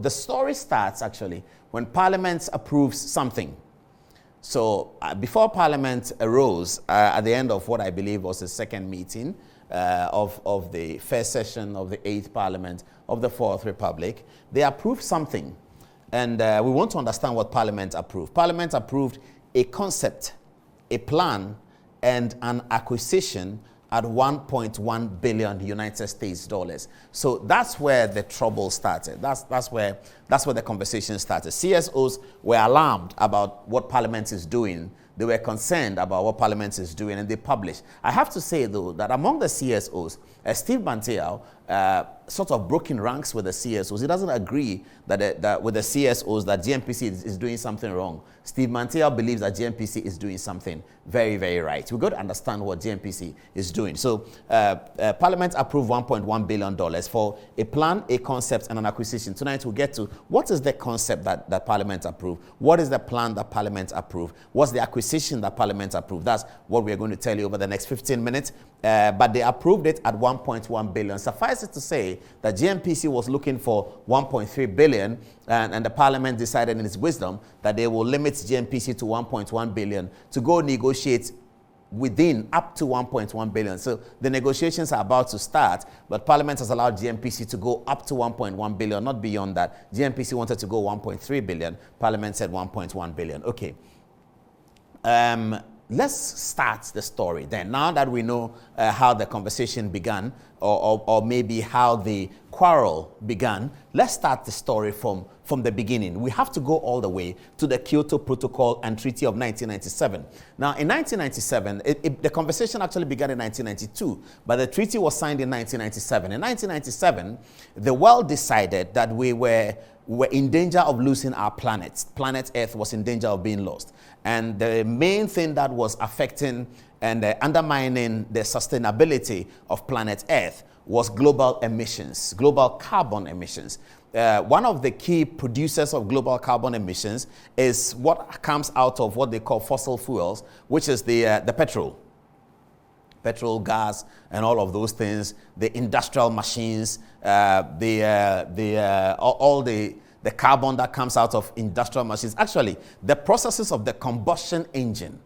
the story starts actually when Parliament approves something. So before Parliament arose, at the end of what I believe was the second meeting of the first session of the 8th Parliament of the 4th Republic, they approved something. And we want to understand what Parliament approved. Parliament approved a concept, a plan, and an acquisition at 1.1 billion United States dollars. So that's where the trouble started. That's where the conversation started. CSOs were alarmed about what Parliament is doing. They were concerned about what Parliament is doing, and they published. I have to say, though, that among the CSOs, Steve Bantiao sort of broke in ranks with the CSOs. He doesn't agree that with the CSOs that GNPC is doing something wrong. Steve Bantiao believes that GNPC is doing something very, very right. We've got to understand what GNPC is doing. So Parliament approved $1.1 billion for a plan, a concept, and an acquisition. Tonight we'll get to what is the concept that Parliament approved, what is the plan that Parliament approved, what's the acquisition that Parliament approved. That's what we're going to tell you over the next 15 minutes. But they approved it at 1.1 billion. Suffice it to say that GNPC was looking for 1.3 billion, and the Parliament decided in its wisdom that they will limit GNPC to 1.1 billion to go negotiate within up to 1.1 billion. So the negotiations are about to start, but Parliament has allowed GNPC to go up to 1.1 billion, not beyond that. GNPC wanted to go 1.3 billion. Parliament said 1.1 billion. Okay. Let's start the story then. Now that we know how the conversation began, or maybe how the quarrel began, let's start the story from the beginning. We have to go all the way to the Kyoto Protocol and Treaty of 1997. Now, in 1997, the conversation actually began in 1992, but the treaty was signed in 1997. In 1997, the world decided that we were in danger of losing our planet. Planet Earth was in danger of being lost. And the main thing that was affecting and undermining the sustainability of planet Earth was global emissions, global carbon emissions. One of the key producers of global carbon emissions is what comes out of what they call fossil fuels, which is the petrol, gas, and all of those things, the industrial machines, all the carbon that comes out of industrial machines. Actually, the processes of the combustion engine,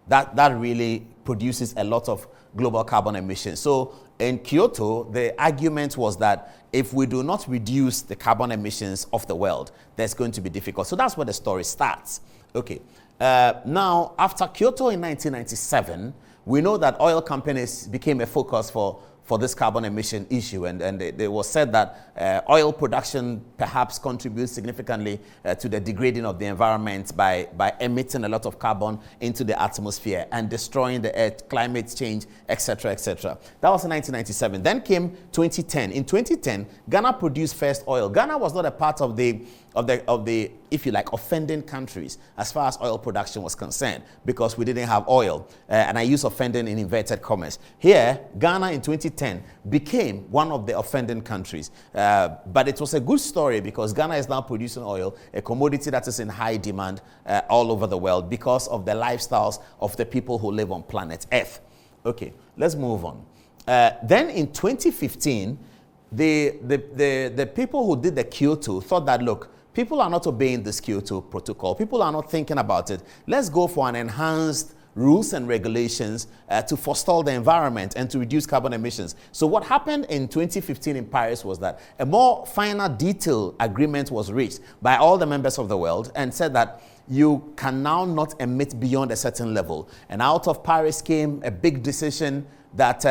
that really produces a lot of global carbon emissions. So in Kyoto, the argument was that if we do not reduce the carbon emissions of the world, there's going to be difficult. So that's where the story starts. Okay. Now, after Kyoto in 1997, we know that oil companies became a focus for this carbon emission issue, and it was said that oil production perhaps contributes significantly to the degrading of the environment by emitting a lot of carbon into the atmosphere and destroying the earth, climate change, etc., etc. That was in 1997. Then came 2010. In 2010, Ghana produced first oil. Ghana was not a part of the if you like, offending countries as far as oil production was concerned, because we didn't have oil. And I use offending in inverted commas. Here, Ghana in 2010 became one of the offending countries. But it was a good story because Ghana is now producing oil, a commodity that is in high demand all over the world because of the lifestyles of the people who live on planet Earth. Okay, let's move on. Then in 2015, the people who did the Kyoto thought that, look, people are not obeying this Kyoto Protocol. People are not thinking about it. Let's go for an enhanced rules and regulations to forestall the environment and to reduce carbon emissions. So what happened in 2015 in Paris was that a more finer detailed agreement was reached by all the members of the world and said that you can now not emit beyond a certain level. And out of Paris came a big decision that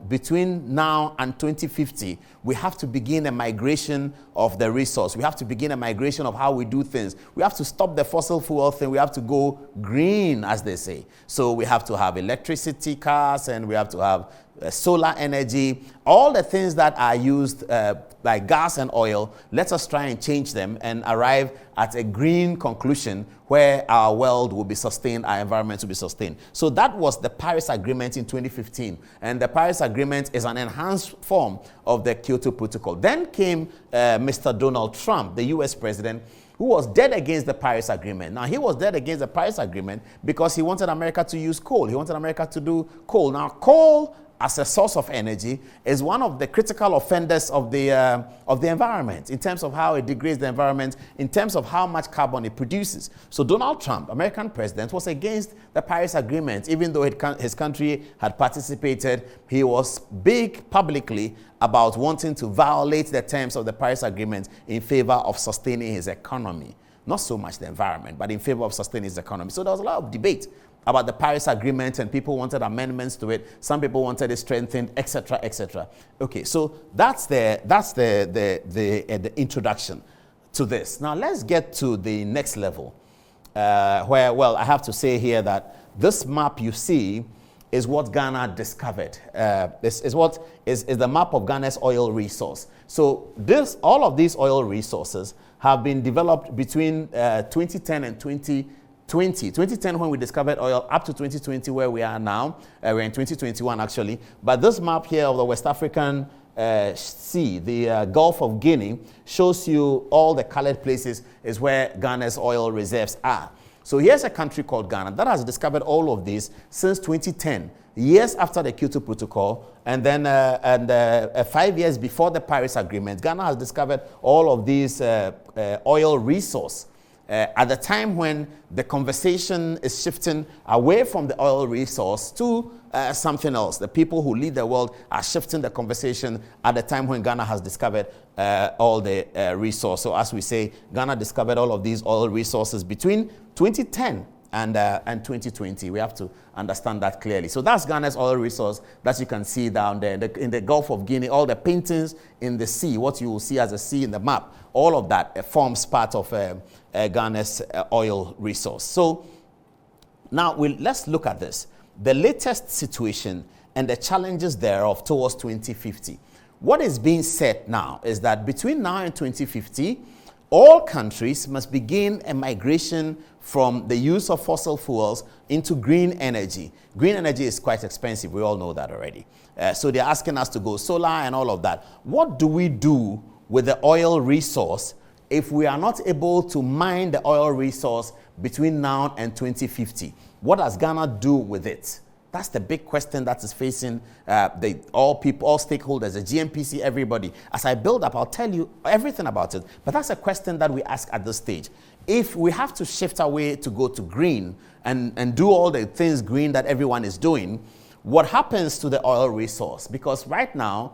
between now and 2050, we have to begin a migration of the resource. We have to begin a migration of how we do things. We have to stop the fossil fuel thing. We have to go green, as they say. So we have to have electricity cars, and we have to have solar energy, all the things that are used by gas and oil. Let us try and change them and arrive at a green conclusion where our world will be sustained, our environment will be sustained. So that was the Paris Agreement in 2015. And the Paris Agreement is an enhanced form of the Kyoto Protocol. Then came Mr. Donald Trump, the US president, who was dead against the Paris Agreement. Now, he was dead against the Paris Agreement because he wanted America to use coal. He wanted America to do coal. Now, coal as a source of energy is one of the critical offenders of the environment in terms of how it degrades the environment, in terms of how much carbon it produces. So Donald Trump, American president, was against the Paris Agreement. Even though his country had participated, he was big publicly about wanting to violate the terms of the Paris Agreement in favor of sustaining his economy. Not so much the environment, but in favor of sustaining his economy. So there was a lot of debate about the Paris Agreement, and people wanted amendments to it. Some people wanted it strengthened, etc., etc. Okay, so that's the introduction to this. Now let's get to the next level, where, well, I have to say here that this map you see is what Ghana discovered. This is what is the map of Ghana's oil resource. So all of these oil resources have been developed between 2010 and 2020. 2010 when we discovered oil, up to 2020 where we are now. We're in 2021 actually. But this map here of the West African Sea, the Gulf of Guinea, shows you all the colored places is where Ghana's oil reserves are. So here's a country called Ghana that has discovered all of this since 2010, years after the Kyoto Protocol, and then 5 years before the Paris Agreement. Ghana has discovered all of these oil resource. At the time when the conversation is shifting away from the oil resource to something else. The people who lead the world are shifting the conversation at the time when Ghana has discovered all the resource. So as we say, Ghana discovered all of these oil resources between 2010 and 2020. We have to understand that clearly. So that's Ghana's oil resource that you can see down there in the Gulf of Guinea. All the paintings in the sea, what you will see as a sea in the map, all of that forms part of Ghana's oil resource. So now let's look at this. The latest situation and the challenges thereof towards 2050. What is being said now is that between now and 2050, all countries must begin a migration from the use of fossil fuels into green energy. Green energy is quite expensive. We all know that already. So they're asking us to go solar and all of that. What do we do with the oil resource if we are not able to mine the oil resource between now and 2050? What does Ghana do with it? That's the big question that is facing all stakeholders, the GNPC, everybody. As I build up, I'll tell you everything about it. But that's a question that we ask at this stage. If we have to shift away to go to green and do all the things green that everyone is doing, what happens to the oil resource? Because right now,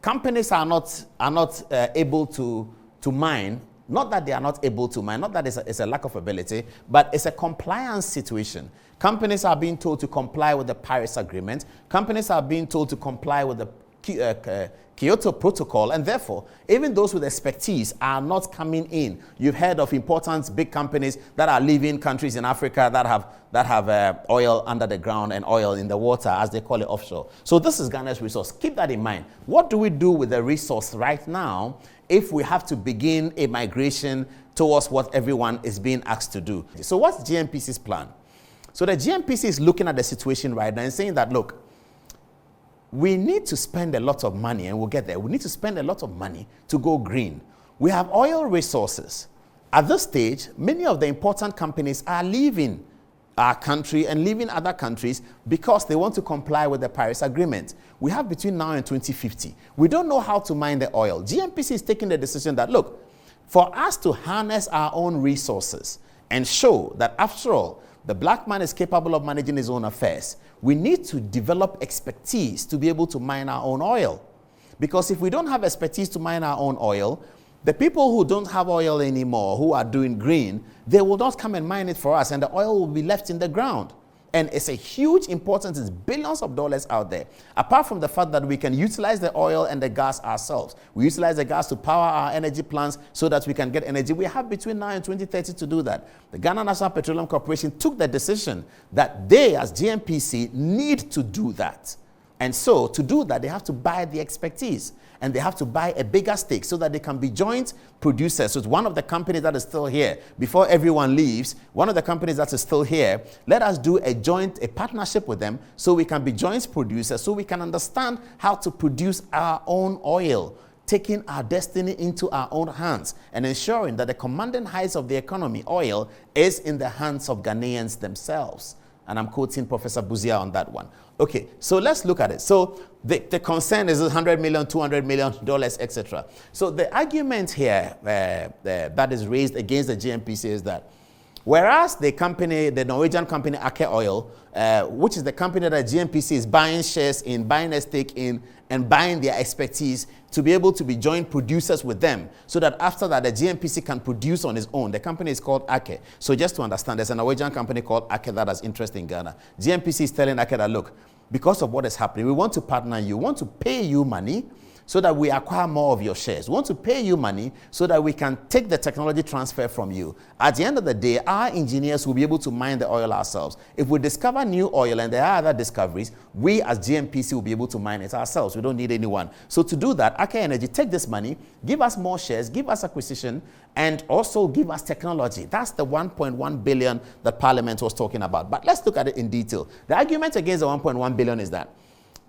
companies are not able to mine. Not that they are not able to mine, not that it's a lack of ability, but it's a compliance situation. Companies are being told to comply with the Paris Agreement. Companies are being told to comply with the Kyoto Protocol, and therefore, even those with expertise are not coming in. You've heard of important big companies that are leaving countries in Africa that have oil under the ground and oil in the water, as they call it, offshore. So this is Ghana's resource. Keep that in mind. What do we do with the resource right now if we have to begin a migration towards what everyone is being asked to do? So what's GNPC's plan? So the GNPC is looking at the situation right now and saying that, look, we need to spend a lot of money, and we'll get there. We need to spend a lot of money to go green. We have oil resources. At this stage, many of the important companies are leaving our country and leaving other countries because they want to comply with the Paris Agreement. We have between now and 2050. We don't know how to mine the oil. GNPC is taking the decision that, look, for us to harness our own resources and show that, after all, the black man is capable of managing his own affairs, we need to develop expertise to be able to mine our own oil. Because if we don't have expertise to mine our own oil, the people who don't have oil anymore, who are doing green, they will not come and mine it for us, and the oil will be left in the ground. And it's a huge importance. It's billions of dollars out there. Apart from the fact that we can utilize the oil and the gas ourselves. We utilize the gas to power our energy plants so that we can get energy. We have between now and 2030 to do that. The Ghana National Petroleum Corporation took the decision that they, as GNPC, need to do that. And so, to do that, they have to buy the expertise. And they have to buy a bigger stake so that they can be joint producers. So it's one of the companies that is still here. Before everyone leaves, one of the companies that is still here, let us do a partnership with them so we can be joint producers, so we can understand how to produce our own oil, taking our destiny into our own hands and ensuring that the commanding heights of the economy, oil, is in the hands of Ghanaians themselves. And I'm quoting Professor Buzia on that one. Okay, so let's look at it. So the concern is $100 million, $200 million, etc. So the argument here that is raised against the GNPC is that whereas the Norwegian company Aker Oil, which is the company that GNPC is buying shares in, buying a stake in, and buying their expertise to be able to be joint producers with them, so that after that the GNPC can produce on its own. The company is called Aker. So just to understand, there's a Norwegian company called Aker that has interest in Ghana. GNPC is telling Aker that, look, because of what is happening, we want to partner you, we want to pay you money so that we acquire more of your shares. We want to pay you money so that we can take the technology transfer from you. At the end of the day, our engineers will be able to mine the oil ourselves. If we discover new oil and there are other discoveries, we as GNPC will be able to mine it ourselves. We don't need anyone. So to do that, Aker Energy, take this money, give us more shares, give us acquisition, and also give us technology. That's the 1.1 billion that Parliament was talking about. But let's look at it in detail. The argument against the 1.1 billion is that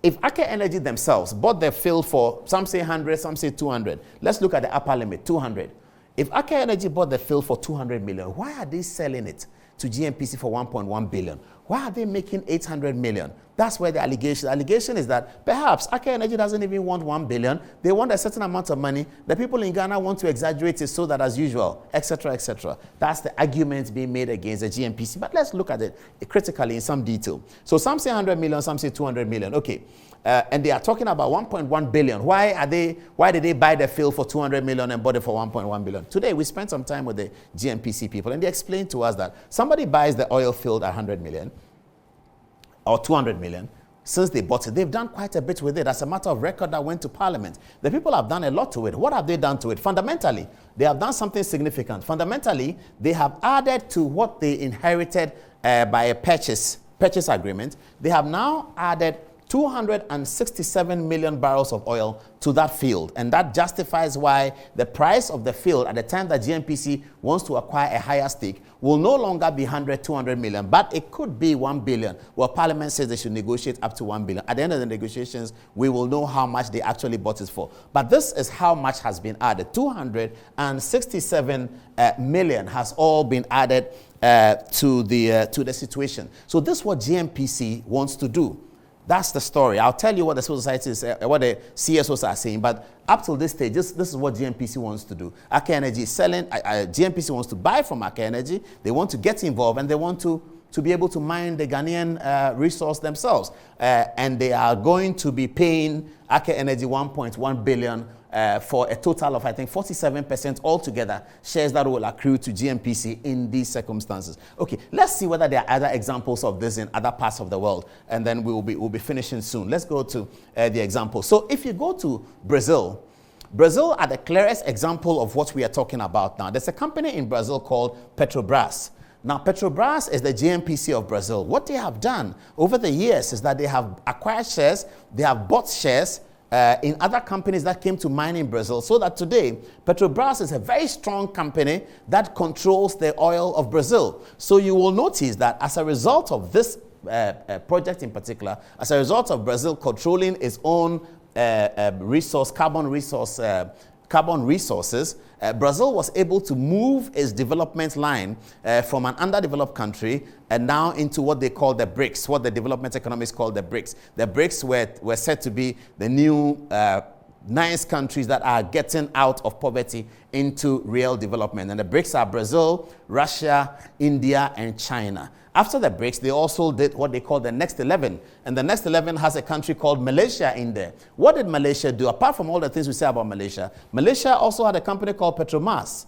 if Aker Energy themselves bought their field for, some say 100, some say 200. Let's look at the upper limit, 200. If Aker Energy bought the field for 200 million, why are they selling it to GNPC for 1.1 billion? Why are they making 800 million? That's where the allegation is that perhaps Aker Energy doesn't even want 1 billion. They want a certain amount of money. The people in Ghana want to exaggerate it so that, as usual, etc., etc. That's the argument being made against the GNPC. But let's look at it critically in some detail. So some say 100 million, some say 200 million. Okay. And they are talking about 1.1 billion. Why did they buy the field for 200 million and bought it for 1.1 billion? Today, we spent some time with the GNPC people, and they explained to us that somebody buys the oil field at 100 million or 200 million. Since they bought it, they've done quite a bit with it. As a matter of record that went to Parliament. The people have done a lot to it. What have they done to it? Fundamentally, they have done something significant. Fundamentally, they have added to what they inherited by a purchase agreement. They have now added 267 million barrels of oil to that field. And that justifies why the price of the field at the time that GNPC wants to acquire a higher stake will no longer be 100, 200 million, but it could be 1 billion. Well, Parliament says they should negotiate up to 1 billion. At the end of the negotiations, we will know how much they actually bought it for. But this is how much has been added. 267 million has all been added to the situation. So this is what GNPC wants to do. That's the story. I'll tell you what the civil society is, what the CSOs are saying, but up till this stage, this is what GNPC wants to do. Aker Energy is selling, GNPC wants to buy from Aker Energy, they want to get involved, and they want to be able to mine the Ghanaian resource themselves. And they are going to be paying Aker Energy 1.1 billion for a total of, I think, 47% altogether shares that will accrue to GNPC in these circumstances. Okay, let's see whether there are other examples of this in other parts of the world, and then we'll be finishing soon. Let's go to the example. So if you go to Brazil are the clearest example of what we are talking about now. There's a company in Brazil called Petrobras. Now, Petrobras is the GNPC of Brazil. What they have done over the years is that they have acquired shares, they have bought shares in other companies that came to mine in Brazil, so that today, Petrobras is a very strong company that controls the oil of Brazil. So you will notice that as a result of this project in particular, as a result of Brazil controlling its own carbon resources, Brazil was able to move its development line from an underdeveloped country and now into what they call the BRICS, what the development economists call the BRICS. The BRICS were said to be the new nice countries that are getting out of poverty into real development. And the BRICS are Brazil, Russia, India, and China. After the BRICS, they also did what they call the Next 11. And the Next 11 has a country called Malaysia in there. What did Malaysia do? Apart from all the things we say about Malaysia, Malaysia also had a company called Petromas.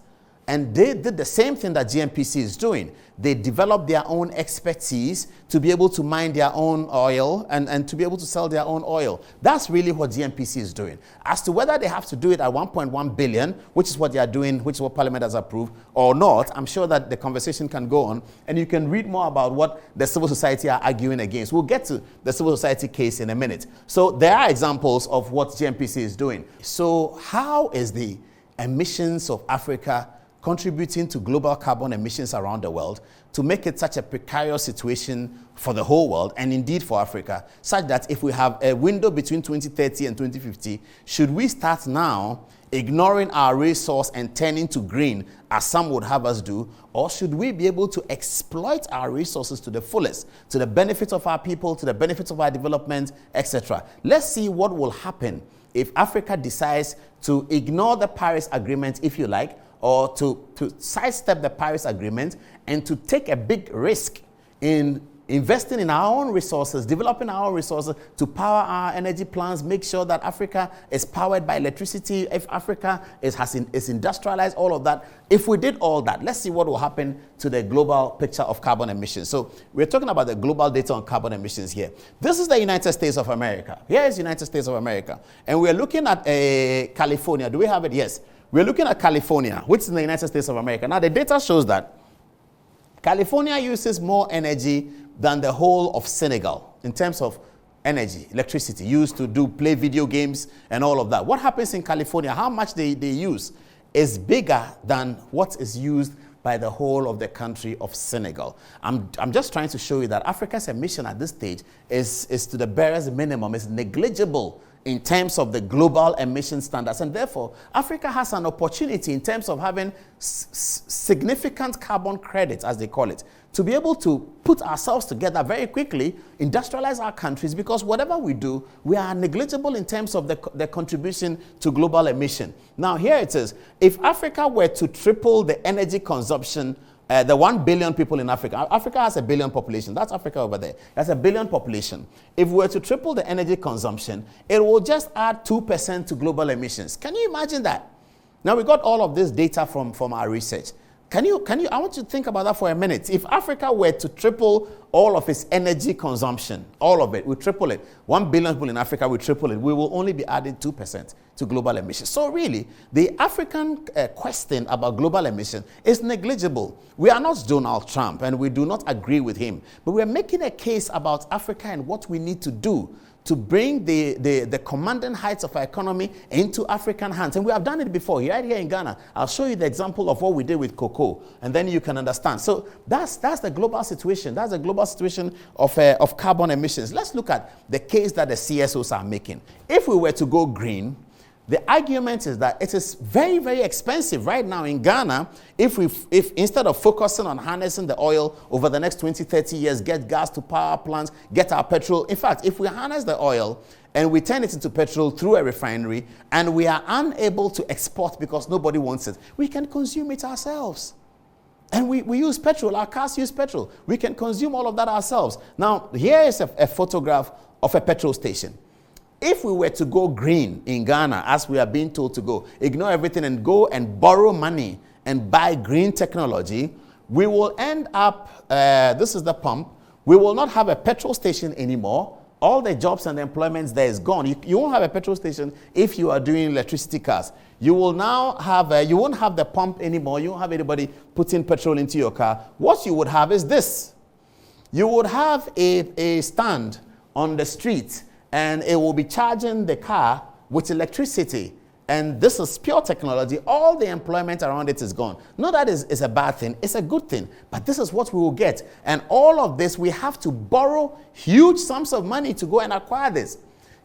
And they did the same thing that GNPC is doing. They developed their own expertise to be able to mine their own oil and to be able to sell their own oil. That's really what GNPC is doing. As to whether they have to do it at 1.1 billion, which is what they are doing, which is what Parliament has approved, or not, I'm sure that the conversation can go on. And you can read more about what the civil society are arguing against. We'll get to the civil society case in a minute. So there are examples of what GNPC is doing. So how is the emissions of Africa contributing to global carbon emissions around the world to make it such a precarious situation for the whole world and indeed for Africa, such that if we have a window between 2030 and 2050, should we start now ignoring our resource and turning to green, as some would have us do, or should we be able to exploit our resources to the fullest, to the benefit of our people, to the benefit of our development, etc.? Let's see what will happen if Africa decides to ignore the Paris Agreement, if you like, or to sidestep the Paris Agreement and to take a big risk in investing in our own resources, developing our own resources to power our energy plants, make sure that Africa is powered by electricity, if Africa is industrialized, all of that. If we did all that, let's see what will happen to the global picture of carbon emissions. So we're talking about the global data on carbon emissions here. This is the United States of America. Here is the United States of America. And we're looking at California. Do we have it? Yes. We're looking at California, which is in the United States of America. Now, the data shows that California uses more energy than the whole of Senegal in terms of energy, electricity used to play video games and all of that. What happens in California, how much they use, is bigger than what is used by the whole of the country of Senegal. I'm just trying to show you that Africa's emission at this stage is to the barest minimum, is negligible in terms of the global emission standards. And therefore, Africa has an opportunity in terms of having significant carbon credits, as they call it, to be able to put ourselves together very quickly, industrialize our countries, because whatever we do, we are negligible in terms of the contribution to global emission. Now, here it is. If Africa were to triple the energy consumption, the 1 billion people in Africa. Africa has a billion population. That's Africa over there. That's a billion population. If we were to triple the energy consumption, it will just add 2% to global emissions. Can you imagine that? Now, we got all of this data from our research. I want you to think about that for a minute. If Africa were to triple all of its energy consumption, all of it, we triple it. 1 billion people in Africa, we triple it. We will only be adding 2% to global emissions. So really, the African question about global emissions is negligible. We are not Donald Trump, and we do not agree with him. But we are making a case about Africa and what we need to do to bring the commanding heights of our economy into African hands. And we have done it before, right here in Ghana. I'll show you the example of what we did with cocoa, and then you can understand. So that's the global situation. That's the global situation of carbon emissions. Let's look at the case that the CSOs are making. If we were to go green, the argument is that it is very, very expensive right now in Ghana if instead of focusing on harnessing the oil over the next 20, 30 years, get gas to power plants, get our petrol. In fact, if we harness the oil and we turn it into petrol through a refinery and we are unable to export because nobody wants it, we can consume it ourselves. And we use petrol. Our cars use petrol. We can consume all of that ourselves. Now, here is a photograph of a petrol station. If we were to go green in Ghana, as we are being told to go, ignore everything and go and borrow money and buy green technology, we will end up, this is the pump, we will not have a petrol station anymore. All the jobs and the employment there is gone. You won't have a petrol station if you are doing electricity cars. You will now have, you won't have the pump anymore. You won't have anybody putting petrol into your car. What you would have is this. You would have a stand on the street, and it will be charging the car with electricity. And this is pure technology. All the employment around it is gone. Not that is a bad thing. It's a good thing. But this is what we will get. And all of this, we have to borrow huge sums of money to go and acquire this.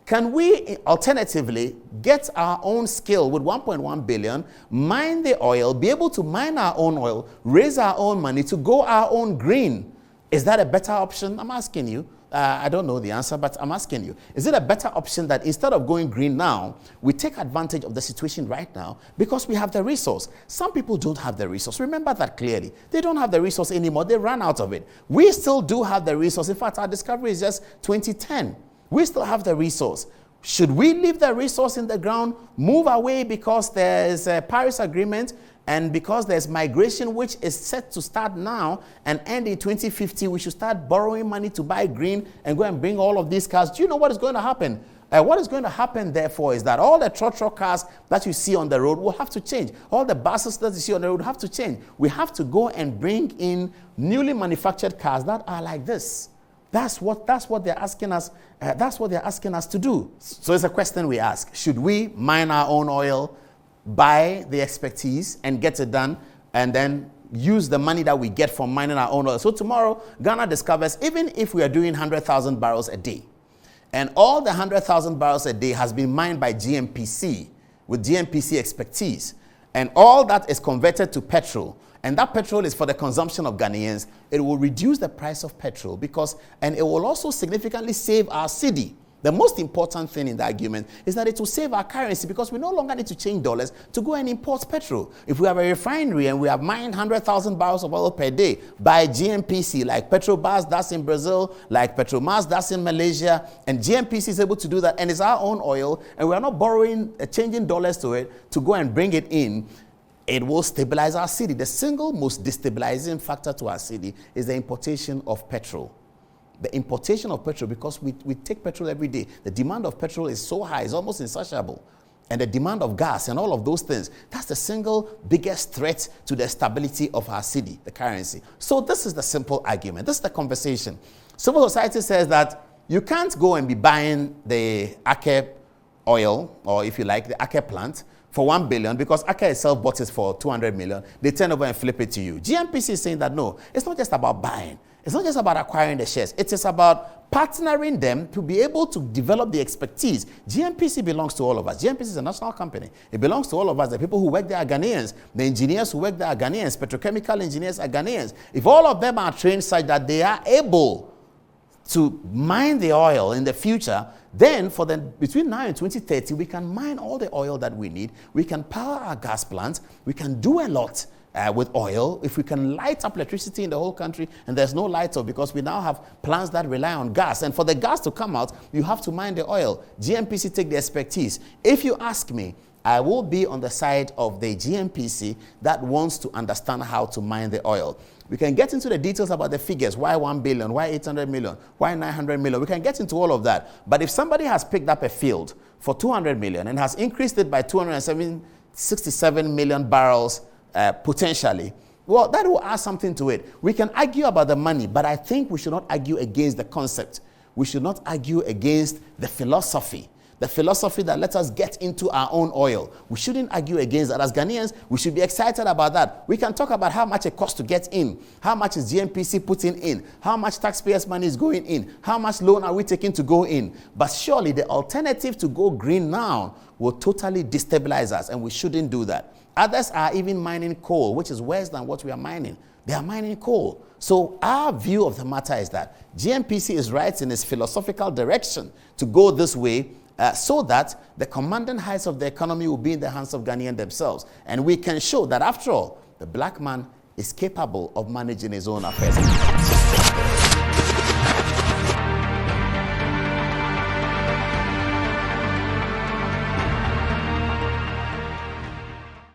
Can we alternatively get our own skill with 1.1 billion, mine the oil, be able to mine our own oil, raise our own money to go our own green? Is that a better option? I'm asking you. I don't know the answer, but I'm asking you. Is it a better option that instead of going green now, we take advantage of the situation right now because we have the resource? Some people don't have the resource. Remember that clearly. They don't have the resource anymore. They ran out of it. We still do have the resource. In fact, our discovery is just 2010. We still have the resource. Should we leave the resource in the ground, move away because there is a Paris Agreement, and because there's migration which is set to start now and end in 2050, we should start borrowing money to buy green and go and bring all of these cars? Do you know what is going to happen? What is going to happen, therefore, is that all the trotro cars that you see on the road will have to change. All the buses that you see on the road have to change. We have to go and bring in newly manufactured cars that are like this. That's what they're asking us. That's what they're asking us to do. So it's a question we ask: should we mine our own oil, buy the expertise, and get it done and then use the money that we get from mining our own oil. So tomorrow, Ghana discovers, even if we are doing 100,000 barrels a day, and all the 100,000 barrels a day has been mined by GNPC with GNPC expertise, and all that is converted to petrol, and that petrol is for the consumption of Ghanaians, it will reduce the price of petrol and it will also significantly save our cedi. The most important thing in the argument is that it will save our currency because we no longer need to change dollars to go and import petrol. If we have a refinery and we have mined 100,000 barrels of oil per day by GNPC, like Petrobras that's in Brazil, like Petromas that's in Malaysia, and GNPC is able to do that, and it's our own oil, and we are not borrowing, changing dollars to it to go and bring it in, it will stabilize our cedi. The single most destabilizing factor to our cedi is the importation of petrol. The importation of petrol, because we take petrol every day. The demand of petrol is so high, it's almost insatiable. And the demand of gas and all of those things, that's the single biggest threat to the stability of our cedi, the currency. So this is the simple argument. This is the conversation. Civil society says that you can't go and be buying the Aker oil, or if you like, the Aker plant, for 1 billion, because Aker itself bought it for 200 million. They turn over and flip it to you. GNPC is saying that no, it's not just about buying. It's not just about acquiring the shares. It is about partnering them to be able to develop the expertise. GNPC belongs to all of us. GNPC is a national company. It belongs to all of us. The people who work there are Ghanaians. The engineers who work there are Ghanaians. Petrochemical engineers are Ghanaians. If all of them are trained such that they are able to mine the oil in the future, then between now and 2030, we can mine all the oil that we need. We can power our gas plants. We can do a lot with oil. If we can light up electricity in the whole country, and there's no light up because we now have plants that rely on gas. And for the gas to come out, you have to mine the oil. GNPC take the expertise. If you ask me, I will be on the side of the GNPC that wants to understand how to mine the oil. We can get into the details about the figures. Why 1 billion? Why 800 million? Why 900 million? We can get into all of that. But if somebody has picked up a field for 200 million and has increased it by 267 million barrels potentially, well, that will add something to it. We can argue about the money, but I think we should not argue against the concept. We should not argue against the philosophy that lets us get into our own oil. We shouldn't argue against that. As Ghanaians, we should be excited about that. We can talk about how much it costs to get in, how much is GNPC putting in, how much taxpayers' money is going in, how much loan are we taking to go in. But surely the alternative to go green now will totally destabilize us, and we shouldn't do that. Others are even mining coal, which is worse than what we are mining. They are mining coal. So our view of the matter is that GNPC is right in its philosophical direction to go this way, so that the commanding heights of the economy will be in the hands of Ghanaians themselves. And we can show that, after all, the black man is capable of managing his own affairs.